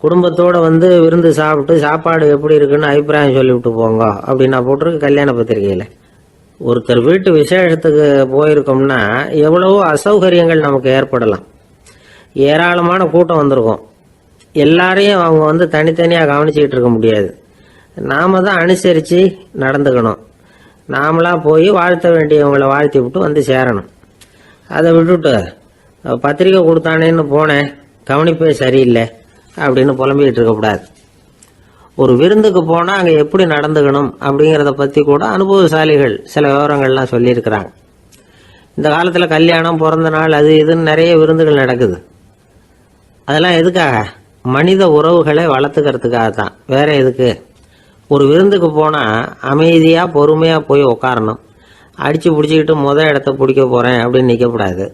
குடும்பத்தோடு வந்து விருந்து சாப்பிட்டு சாப்பாடு எப்படி இருக்குன்னு அபிப்பிராயம் சொல்லிவிட்டு போங்க அப்படின்னா போட்டிருக்கு கல்யாண பத்திரிகையில். ஒருத்தர் வீட்டு விசேஷத்துக்கு போயிருக்கோம்னா எவ்வளவோ அசௌகரியங்கள் நமக்கு ஏற்படலாம். ஏராளமான கூட்டம் வந்திருக்கும். எல்லாரையும் அவங்க வந்து தனித்தனியாக கவனிச்சிக்கிட்டு இருக்க முடியாது. நாம தான் அனுசரித்து நடந்துக்கணும். நாமளாக போய் வாழ்த்த வேண்டியவங்களை வாழ்த்தி விட்டு வந்து சேரணும். அதை விட்டுட்டு பத்திரிக்கை கொடுத்தானேன்னு போனேன், கவனிப்பே சரியில்லை அப்படின்னு புலம்பிக்கிட்டு இருக்கக்கூடாது. ஒரு விருந்துக்கு போனால் அங்கே எப்படி நடந்துக்கணும் அப்படிங்கிறத பற்றி கூட அனுபவசாலிகள் சில விவரங்கள்லாம் சொல்லியிருக்கிறாங்க. இந்த காலத்தில் கல்யாணம், பிறந்த நாள், அது இதுன்னு நிறைய விருந்துகள் நடக்குது. அதெல்லாம் எதுக்காக? மனித உறவுகளை வளர்த்துக்கிறதுக்காக தான், வேற எதுக்கு? ஒரு விருந்துக்கு போனால் அமைதியாக பொறுமையாக போய் உட்காரணும். அடித்து பிடிச்சிக்கிட்டு இடத்த பிடிக்க போகிறேன் அப்படின்னு நிற்கக்கூடாது.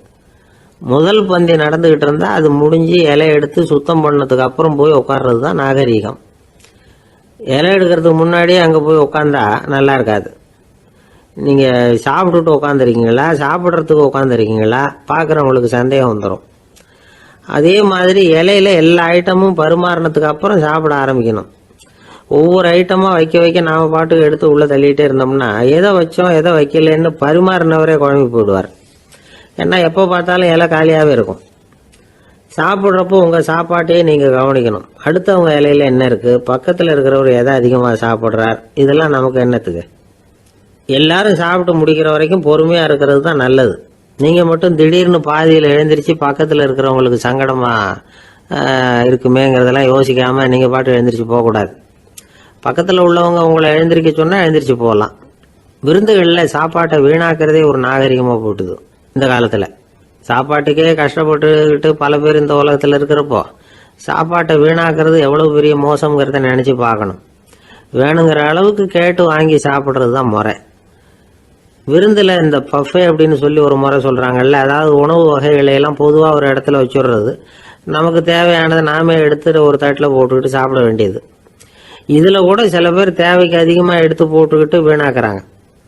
முதல் பந்தி நடந்துக்கிட்டு இருந்தால் அது முடிஞ்சு இலை எடுத்து சுத்தம் பண்ணதுக்கு அப்புறம் போய் உட்கார்றது தான் நாகரீகம். இலை எடுக்கிறதுக்கு முன்னாடியே அங்கே போய் உட்காந்தா நல்லா இருக்காது. நீங்கள் சாப்பிட்டுட்டு உட்காந்துருக்கீங்களா, சாப்பிட்றதுக்கு உட்காந்துருக்கீங்களா, பார்க்குறவங்களுக்கு சந்தேகம் வந்துடும். அதே மாதிரி இலையில எல்லா ஐட்டமும் பரிமாறினதுக்கு அப்புறம் சாப்பிட ஆரம்பிக்கணும். ஒவ்வொரு ஐட்டமாக வைக்க வைக்க நாம் பாட்டுக்கு எடுத்து உள்ளே தள்ளிகிட்டே இருந்தோம்னா எதை வச்சோம் எதை வைக்கலன்னு பரிமாறினவரே குழம்பி போயிடுவார். ஏன்னா எப்போ பார்த்தாலும் இலை காலியாகவே இருக்கும். சாப்பிட்றப்போ உங்கள் சாப்பாட்டையே நீங்கள் கவனிக்கணும். அடுத்தவங்க இலையில என்ன இருக்குது, பக்கத்தில் இருக்கிறவர் எதை அதிகமாக சாப்பிட்றார், இதெல்லாம் நமக்கு என்னத்துக்கு? எல்லாரும் சாப்பிட்டு முடிக்கிற வரைக்கும் பொறுமையாக இருக்கிறது தான் நல்லது. நீங்கள் மட்டும் திடீர்னு பாதியில் எழுந்திரிச்சு பக்கத்தில் இருக்கிறவங்களுக்கு சங்கடமாக இருக்குமேங்கிறதெல்லாம் யோசிக்காமல் நீங்கள் பாட்டு எழுந்திரிச்சு போகக்கூடாது. பக்கத்தில் உள்ளவங்க உங்களை எழுந்திரிக்க சொன்னால் எழுந்திரிச்சு போகலாம். விருந்துகளில் சாப்பாட்டை வீணாக்கிறதே ஒரு நாகரிகமாக போட்டுது. இந்த காலத்தில் சாப்பாட்டுக்கே கஷ்டப்பட்டுக்கிட்டு பல பேர் இந்த உலகத்தில் இருக்கிறப்போ சாப்பாட்டை வீணாக்கிறது எவ்வளோ பெரிய மோசங்கிறத நினச்சி பார்க்கணும். வேணுங்கிற அளவுக்கு கேட்டு வாங்கி சாப்பிட்றது தான் முறை. விருந்தில் இந்த பஃபே அப்படின்னு சொல்லி ஒரு முறை சொல்கிறாங்கல்ல, அதாவது உணவு வகைகளையெல்லாம் பொதுவாக ஒரு இடத்துல வச்சுடுறது, நமக்கு தேவையானதை நாமே எடுத்துட்டு ஒரு தட்டில் போட்டுக்கிட்டு சாப்பிட வேண்டியது. இதில் கூட சில பேர் தேவைக்கு அதிகமாக எடுத்து போட்டுக்கிட்டு வீணாக்குறாங்க.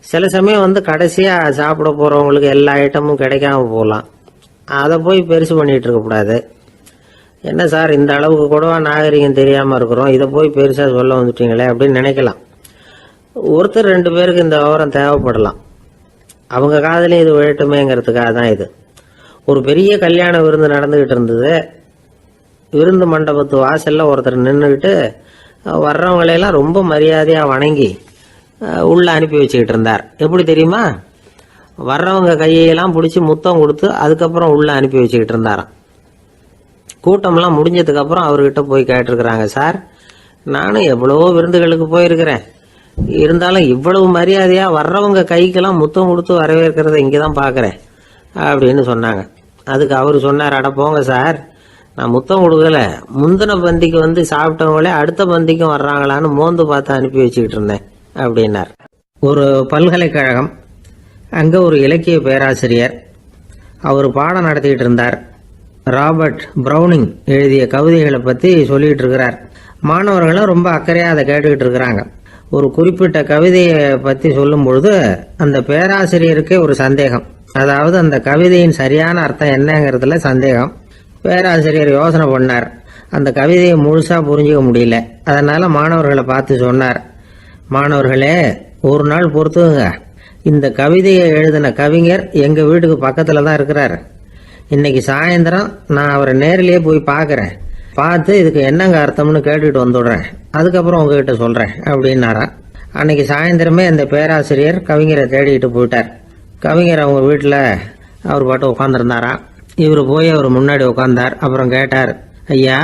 சில சமயம் வந்து கடைசியாக சாப்பிட போகிறவங்களுக்கு எல்லா ஐட்டமும் கிடைக்காம போகலாம். அதை போய் பெருசு பண்ணிகிட்டு இருக்கக்கூடாது. என்ன சார் இந்த அளவுக்கு கூடவா நாகரிகம் தெரியாமல் இருக்கிறோம், இதை போய் பெருசாக சொல்ல வந்துட்டீங்களே அப்படின்னு நினைக்கலாம். ஒருத்தர் 2 பேருக்கு இந்த விவரம் தேவைப்படலாம். அவங்க காதலையும் இது விழட்டுமேங்கிறதுக்காக தான் இது. ஒரு பெரிய கல்யாண விருந்து நடந்துக்கிட்டு இருந்தது. விருந்து மண்டபத்து வாசலில் ஒருத்தர் நின்றுக்கிட்டு வர்றவங்களையெல்லாம் ரொம்ப மரியாதையாக வணங்கி உள்ளே அனுப்பி வச்சுக்கிட்டு இருந்தார். எப்படி தெரியுமா? வர்றவங்க கையெல்லாம் பிடிச்சி முத்தம் கொடுத்து அதுக்கப்புறம் உள்ளே அனுப்பி வச்சுக்கிட்டு இருந்தாராம். கூட்டம்லாம் முடிஞ்சதுக்கப்புறம் அவர்கிட்ட போய் கேட்டிருக்கிறாங்க, சார் நானும் எவ்வளவோ விருந்துகளுக்கு போயிருக்கிறேன், இருந்தாலும் இவ்வளவு மரியாதையாக வர்றவங்க கைக்கெல்லாம் முத்தம் கொடுத்து வரவேற்கிறத இங்கே தான் பார்க்குறேன் அப்படின்னு சொன்னாங்க. அதுக்கு அவர் சொன்னார், அட போங்க சார், நான் முத்தம் கொடுக்கல, முந்தின பந்திக்கு வந்து சாப்பிட்டவங்களே அடுத்த பந்திக்கும் வர்றாங்களான்னு மோந்து பார்த்து அனுப்பி வச்சுக்கிட்டு இருந்தேன் அப்படின்னார். ஒரு பல்கலைக்கழகம், அங்கே ஒரு இலக்கிய பேராசிரியர், அவர் பாடம் நடத்திக்கிட்டு இருந்தார். ராபர்ட் ப்ரௌனிங் எழுதிய கவிதைகளை பற்றி சொல்லிகிட்டு இருக்கிறார். மாணவர்களும் ரொம்ப அக்கறையாக அதை கேட்டுக்கிட்டு இருக்கிறாங்க. ஒரு குறிப்பிட்ட கவிதையை பற்றி சொல்லும் பொழுது அந்த பேராசிரியருக்கே ஒரு சந்தேகம், அதாவது அந்த கவிதையின் சரியான அர்த்தம் என்னங்கிறதுல சந்தேகம். பேராசிரியர் யோசனை பண்ணார். அந்த கவிதையை முழுசாக புரிஞ்சிக்க முடியல. அதனால் மாணவர்களை பார்த்து சொன்னார், மாணவர்களே ஒரு நாள் பொறுத்துங்க, இந்த கவிதையை எழுதின கவிஞர் எங்கள் வீட்டுக்கு பக்கத்தில் தான் இருக்கிறார். இன்னைக்கு சாயந்தரம் நான் அவரை நேரிலேயே போய் பார்க்குறேன், பார்த்து இதுக்கு என்னங்க அர்த்தம்னு கேட்டுட்டு வந்துடுறேன், அதுக்கப்புறம் உங்ககிட்ட சொல்கிறேன் அப்படின்னாராம். அன்னைக்கு சாயந்தரமே அந்த பேராசிரியர் கவிஞரை தேடிட்டு போயிட்டார். கவிஞர் அவங்க வீட்டில் அவர் பாட்டு உட்காந்துருந்தாராம். இவர் போய் அவர் முன்னாடி உட்காந்தார். அப்புறம் கேட்டார், ஐயா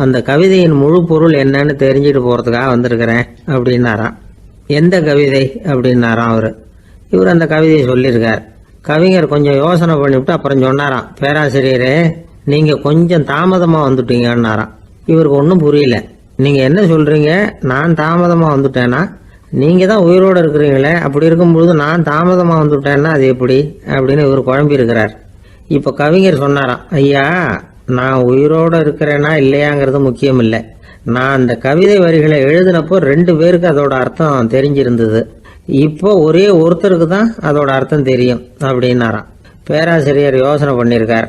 அந்த கவிதையின் முழு பொருள் என்னன்னு தெரிஞ்சுட்டு போகிறதுக்காக வந்திருக்கிறேன் அப்படின்னாராம். எந்த கவிதை அப்படின்னாராம் அவர். இவர் அந்த கவிதையை சொல்லியிருக்கார். கவிஞர் கொஞ்சம் யோசனை பண்ணிவிட்டு அப்புறம் சொன்னாராம், பேராசிரியரே நீங்கள் கொஞ்சம் தாமதமாக வந்துட்டீங்கன்னாராம். இவருக்கு ஒன்றும் புரியல. நீங்கள் என்ன சொல்கிறீங்க? நான் தாமதமாக வந்துட்டேன்னா? நீங்கள் தான் உயிரோடு இருக்கிறீங்களே, அப்படி இருக்கும்பொழுது நான் தாமதமாக வந்துட்டேன்னா அது எப்படி அப்படின்னு இவர் குழம்பி இருக்கிறார். இப்போ கவிஞர் சொன்னாராம், ஐயா, நான் உயிரோடு இருக்கிறேன்னா இல்லையாங்கிறது முக்கியம் இல்லை. நான் அந்த கவிதை வரிகளை எழுதினப்போ 2 பேருக்கு அதோட அர்த்தம் தெரிஞ்சிருந்தது. இப்போ ஒரே ஒருத்தருக்கு தான் அதோட அர்த்தம் தெரியும் அப்படின்னாராம். பேராசிரியர் யோசனை பண்ணியிருக்கார்.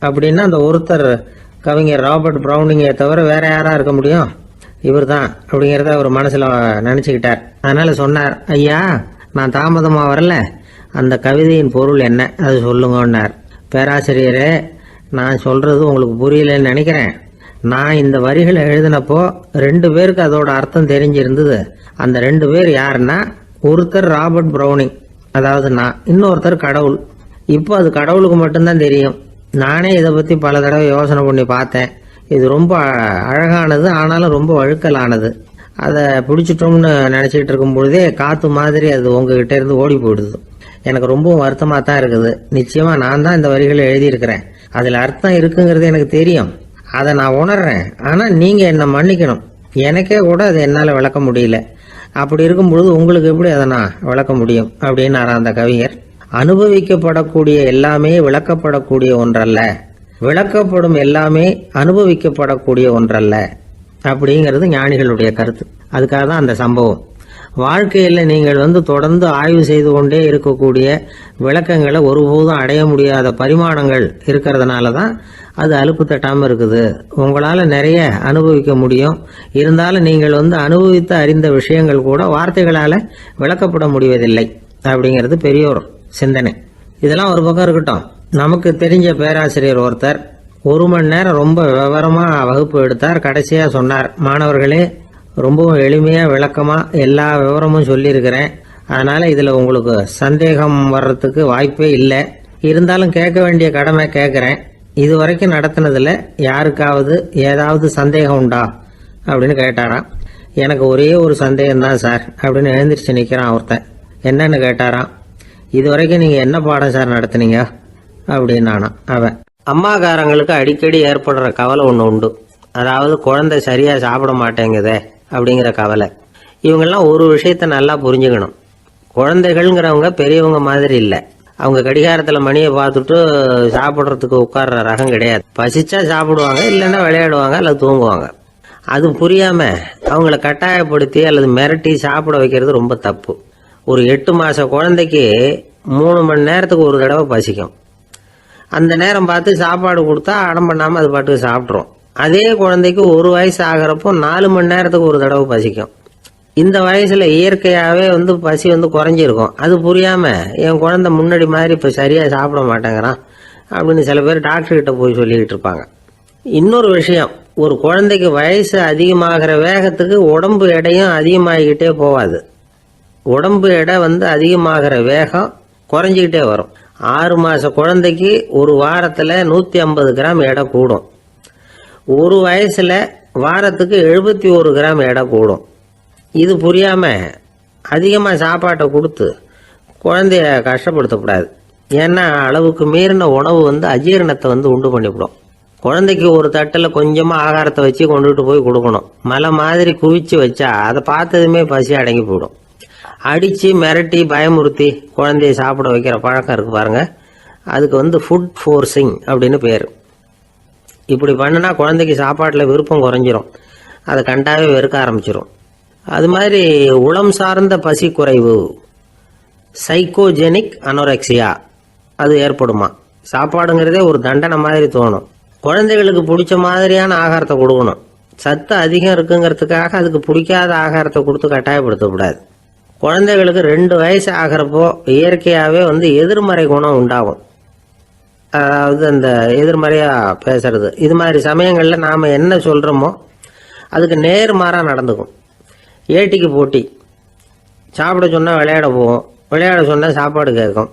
அப்படின்னா அந்த ஒருத்தர் கவிஞர் ராபர்ட் ப்ரௌனிங்கை தவிர வேற யாரா இருக்க முடியும்? இவர் தான் அப்படிங்கிறத அவர் மனசில் நினச்சிக்கிட்டார். அதனால் சொன்னார், ஐயா, நான் தாமதமாக வரல, அந்த கவிதையின் பொருள் என்ன அது சொல்லுங்கன்னார். பேராசிரியரே, நான் சொல்கிறது உங்களுக்கு புரியலன்னு நினைக்கிறேன். நான் இந்த வரிகளை எழுதினப்போ 2 பேருக்கு அதோட அர்த்தம் தெரிஞ்சிருந்தது. அந்த 2 பேர் யாருன்னா, ஒருத்தர் ராபர்ட் ப்ரௌனிங், அதாவது நான், இன்னொருத்தர் கடவுள். இப்போ அது கடவுளுக்கு மட்டும்தான் தெரியும். நானே இதை பற்றி பல தடவை யோசனை பண்ணி பார்த்தேன். இது ரொம்ப அழகானது, ஆனாலும் ரொம்ப வழுக்கலானது. அதை பிடிச்சிட்டோம்னு நினச்சிக்கிட்டு இருக்கும் பொழுதே காற்று மாதிரி அது உங்ககிட்ட இருந்து ஓடி போயிடுது. எனக்கு ரொம்பவும் வருத்தமாக தான் இருக்குது. நிச்சயமாக நான் தான் இந்த வரிகளை எழுதியிருக்கிறேன். அதில் அர்த்தம் இருக்குங்கிறது எனக்கு தெரியும், அதை நான் உணர்றேன். ஆனால் நீங்கள் என்னை மன்னிக்கணும். எனக்கே கூட அதை என்னால் விளக்க முடியல. அப்படி இருக்கும் பொழுது உங்களுக்கு எப்படி அதை நான் விளக்க முடியும் அப்படின்னாரா அந்த கவிஞர். அனுபவிக்கப்படக்கூடிய எல்லாமே விளக்கப்படக்கூடிய ஒன்றல்ல, விளக்கப்படும் எல்லாமே அனுபவிக்கப்படக்கூடிய ஒன்றல்ல அப்படிங்கிறது ஞானிகளுடைய கருத்து. அதுக்காக தான் அந்த சம்பவம். வாழ்க்கையில் நீங்கள் தொடர்ந்து ஆய்வு செய்து கொண்டே இருக்கக்கூடிய விளக்கங்களை ஒருபோதும் அடைய முடியாத பரிமாணங்கள் இருக்கிறதுனால தான் அது அலுப்பு தட்டாமல் இருக்குது. உங்களால் நிறைய அனுபவிக்க முடியும், இருந்தாலும் நீங்கள் அனுபவித்து அறிந்த விஷயங்கள் கூட வார்த்தைகளால் விளக்கப்பட முடிவதில்லை அப்படிங்கிறது பெரியோர் சிந்தனை. இதெல்லாம் ஒரு பக்கம் இருக்கட்டும். நமக்கு தெரிஞ்ச பேராசிரியர் ஒருத்தர் 1 மணி நேரம் ரொம்ப விவரமாக வகுப்பு எடுத்தார். கடைசியாக சொன்னார், மாணவர்களே, ரொம்பவும் எளிமையாக விளக்கமாக எல்லா விவரமும் சொல்லியிருக்கிறேன். அதனால் இதில் உங்களுக்கு சந்தேகம் வர்றதுக்கு வாய்ப்பே இல்லை. இருந்தாலும் கேட்க வேண்டிய கடமை கேட்குறேன். இது வரைக்கும் நடத்தினதில் யாருக்காவது ஏதாவது சந்தேகம் உண்டா அப்படின்னு கேட்டாராம். எனக்கு ஒரே ஒரு சந்தேகம்தான் சார் அப்படின்னு எழுந்திரிச்சு நிற்கிறான் ஒருத்தன். என்னன்னு கேட்டாராம். இது வரைக்கும் நீங்கள் என்ன பாடம் சார் நடத்துனீங்க அப்படின்னானா அவன். அம்மாக்காரங்களுக்கு அடிக்கடி ஏற்படுற கவலை ஒன்று உண்டு. அதாவது குழந்தை சரியாக சாப்பிட மாட்டேங்குதே அப்படிங்கிற கவலை. இவங்கெல்லாம் ஒரு விஷயத்த நல்லா புரிஞ்சுக்கணும். குழந்தைகள்ங்கிறவங்க பெரியவங்க மாதிரி இல்லை. அவங்க கடிகாரத்தில் மணியை பார்த்துட்டு சாப்பிட்றதுக்கு உட்கார்ற ரகம் கிடையாது. பசிச்சா சாப்பிடுவாங்க, இல்லைன்னா விளையாடுவாங்க அல்லது தூங்குவாங்க. அது புரியாமல் அவங்கள கட்டாயப்படுத்தி அல்லது மிரட்டி சாப்பிட வைக்கிறது ரொம்ப தப்பு. ஒரு 8 மாத குழந்தைக்கு 3 மணி நேரத்துக்கு ஒரு தடவை பசிக்கும். அந்த நேரம் பார்த்து சாப்பாடு கொடுத்தா அடம் பண்ணாமல் அது பாட்டுக்கு சாப்பிட்றோம். அதே குழந்தைக்கு 1 வயசு ஆகிறப்போ 4 மணி நேரத்துக்கு ஒரு தடவை பசிக்கும். இந்த வயசில் இயற்கையாகவே பசி குறைஞ்சிருக்கும். அது புரியாமல் என் குழந்தை முன்னாடி மாதிரி இப்போ சரியாக சாப்பிட மாட்டேங்கிறான் அப்படின்னு சில பேர் டாக்டர்கிட்ட போய் சொல்லிக்கிட்டு இருப்பாங்க. இன்னொரு விஷயம், ஒரு குழந்தைக்கு வயசு அதிகமாகிற வேகத்துக்கு உடம்பு எடையும் அதிகமாகிக்கிட்டே போகாது. உடம்பு எடை அதிகமாகிற வேகம் குறைஞ்சிக்கிட்டே வரும். 6 மாத குழந்தைக்கு ஒரு வாரத்தில் 150 கிராம் எடை கூடும். ஒரு வயசில் வாரத்துக்கு 71 கிராம் எடை கூடும். இது புரியாமல் அதிகமாக சாப்பாட்டை கொடுத்து குழந்தைய கஷ்டப்படுத்தக்கூடாது. ஏன்னா அளவுக்கு மீறின உணவு அஜீரணத்தை உண்டு பண்ணிவிடும். குழந்தைக்கு ஒரு தட்டில் கொஞ்சமாக ஆகாரத்தை வச்சு கொண்டுகிட்டு போய் கொடுக்கணும். மலை மாதிரி குவிச்சு வச்சா அதை பார்த்ததுமே பசி அடங்கி போயிடும். அடித்து மிரட்டி பயமுறுத்தி குழந்தைய சாப்பிட வைக்கிற பழக்கம் இருக்குது பாருங்க, அதுக்கு ஃபுட் ஃபோர்ஸிங் அப்படின்னு பேர். இப்படி பண்ணினா குழந்தைக்கு சாப்பாட்டில் விருப்பம் குறைஞ்சிரும், அதை கண்டாவே வெறுக்க ஆரம்பிச்சிடும். அது மாதிரி உளம் சார்ந்த பசி குறைவு, சைக்கோஜெனிக் அனோரெக்சியா, அது ஏற்படுமா. சாப்பாடுங்கிறதே ஒரு தண்டனை மாதிரி தோணும். குழந்தைகளுக்கு பிடிச்ச மாதிரியான ஆகாரத்தை கொடுக்கணும். சத்து அதிகம் இருக்குங்கிறதுக்காக அதுக்கு பிடிக்காத ஆகாரத்தை கொடுத்து கட்டாயப்படுத்தக்கூடாது. குழந்தைகளுக்கு 2 வயசு ஆகிறப்போ இயற்கையாகவே எதிர்மறை குணம் உண்டாகும். அதாவது அந்த எதிர்மறையாக பேசுறது. இது மாதிரி சமயங்களில் நாம் என்ன சொல்கிறோமோ அதுக்கு நேர்மாறாக நடந்துக்கும். ஏட்டிக்கு போட்டி. சாப்பிட சொன்னால் விளையாட போவோம், விளையாட சொன்னால் சாப்பாடு கேட்கும்.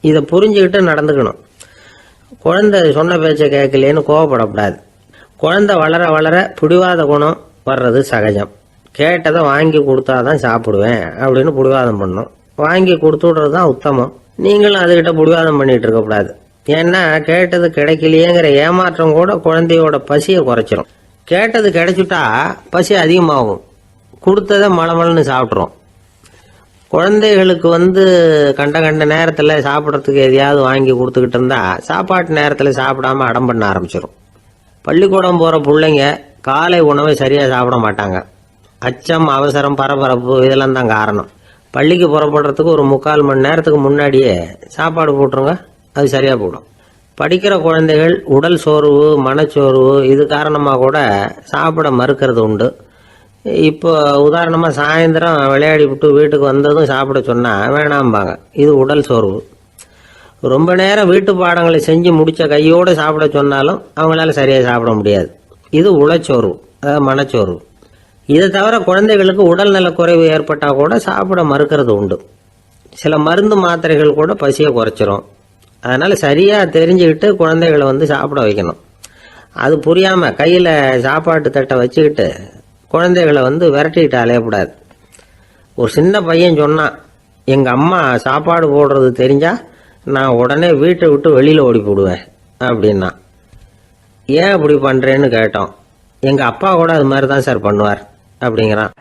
இதை புரிஞ்சுக்கிட்டு நடந்துக்கணும். குழந்தை சொன்ன பேச்சை கேட்கலேன்னு கோவப்படக்கூடாது. குழந்தை வளர வளர பிடிவாத குணம் வர்றது சகஜம். கேட்டதை வாங்கி கொடுத்தா தான் சாப்பிடுவேன் அப்படின்னு பிடிவாதம் பண்ணும். வாங்கி கொடுத்து விடுறது தான் உத்தமம். நீங்களும் அதுக்கிட்ட பிடிவாதம் பண்ணிகிட்டு இருக்கக்கூடாது. ஏன்னா கேட்டது கிடைக்கலையேங்கிற ஏமாற்றம் கூட குழந்தையோட பசியை குறைச்சிரும். கேட்டது கிடைச்சிட்டா பசி அதிகமாகும், கொடுத்ததை மளமளன்னு சாப்பிட்றோம். குழந்தைகளுக்கு கண்ட நேரத்தில் சாப்பிட்றதுக்கு எதையாவது வாங்கி கொடுத்துக்கிட்டு இருந்தா சாப்பாட்டு நேரத்தில் சாப்பிடாம அடம் பண்ண ஆரம்பிச்சிடும். பள்ளிக்கூடம் போகிற பிள்ளைங்க காலை உணவை சரியாக சாப்பிட மாட்டாங்க. அச்சம், அவசரம், பரபரப்பு இதெல்லாம் தான் காரணம். பள்ளிக்கு புறப்படுறதுக்கு ஒரு 3/4 மணி நேரத்துக்கு முன்னாடியே சாப்பாடு போட்டுருங்க, அது சரியாக போடும். படிக்கிற குழந்தைகள் உடல் சோர்வு, மனச்சோர்வு இது காரணமாக கூட சாப்பிட மறுக்கிறது உண்டு. இப்போ உதாரணமாக சாயந்தரம் விளையாடி விட்டு வீட்டுக்கு வந்ததும் சாப்பிட சொன்னால் வேணாம்பாங்க. இது உடல் சோர்வு. ரொம்ப நேரம் வீட்டு பாடங்களை செஞ்சு முடித்த கையோடு சாப்பிட சொன்னாலும் அவங்களால சரியாக சாப்பிட முடியாது. இது உளச்சோர்வு, அதாவது மனச்சோர்வு. இதை தவிர குழந்தைகளுக்கு உடல் நலக்குறைவு ஏற்பட்டால் கூட சாப்பிட மறுக்கிறது உண்டு. சில மருந்து மாத்திரைகள் கூட பசியை குறைச்சிரும். அதனால் சரியாக தெரிஞ்சுக்கிட்டு குழந்தைகளை சாப்பிட வைக்கணும். அது புரியாமல் கையில் சாப்பாட்டு தட்டை வச்சுக்கிட்டு குழந்தைகளை விரட்டிக்கிட்டு அலையக்கூடாது. ஒரு சின்ன பையன் சொன்னான், எங்கள் அம்மா சாப்பாடு போடுறது தெரிஞ்சா நான் உடனே வீட்டை விட்டு வெளியில் ஓடி போடுவேன் அப்படின்னா. ஏன் அப்படி பண்ணுறேன்னு கேட்டோம். எங்கள் அப்பா கூட அது மாதிரி தான் சார் பண்ணுவார் அப்படிங்கிறான்.